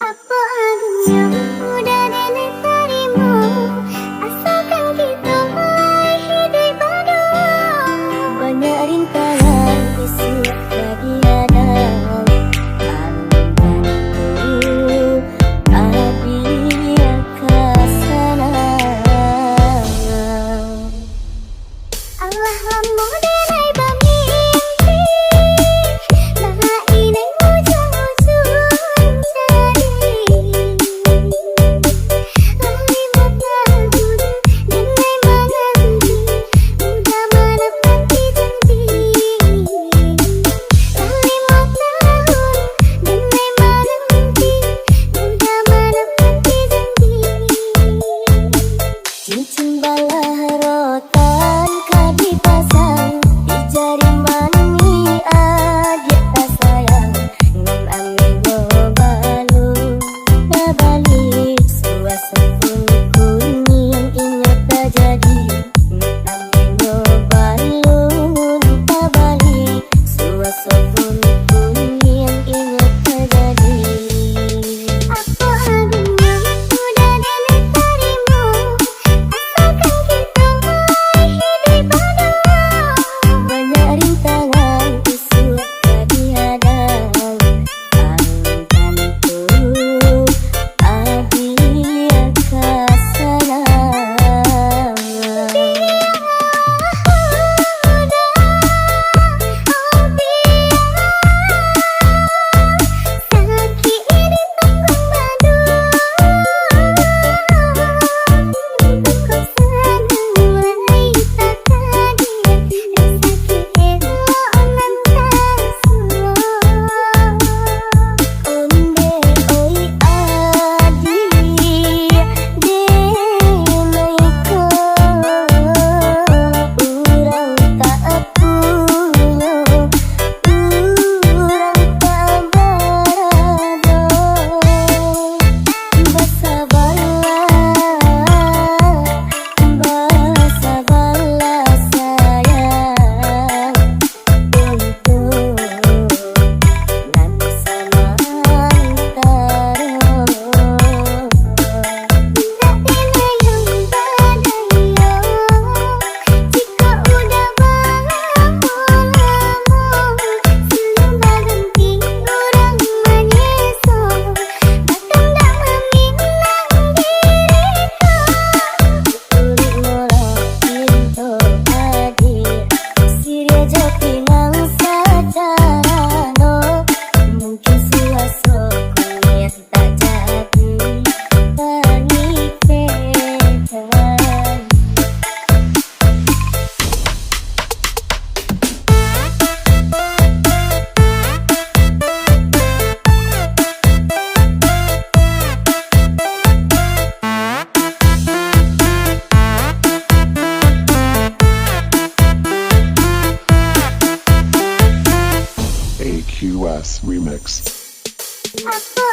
Apa adanya udah nenek terima, asalkan kita mulai hidup baru. Banyak rintangan isu lagi hadang, alunkanku abia kasana. Allah lamu denai bami nah inai ujung-ujung jadi lali mata gudu denai mengerti udah menepati janji lali mata denai mengerti udah menepati janji cincin balah rotan dipasang di jari mani adik tak sayang ngan amigo balu babalik suasana kuning ingat tak jadi ngan amigo balu babalik suasana kuning ingat tak jadi. Apa adanya udah nenek terima, asalkan kita mulai hidup baru. Banyak rintangan isu lagi hadang, alunkanku abia kasana. Sakit ini tanggung madu, bukan mulai tak tadi sakit elo onan tasua. Onde oi adi denaiko urang tak pulo urang tak barado basa bala sayang untuk nanti sama antara tak tenayang badayo jika udah lama sebelum berhenti orang menyeso bahkan tak meminang diriku ulit mola pintu adik siria jati nang sajarano mungkin suaso kuliah tak jadi pernikahan. AQS Remix. Apa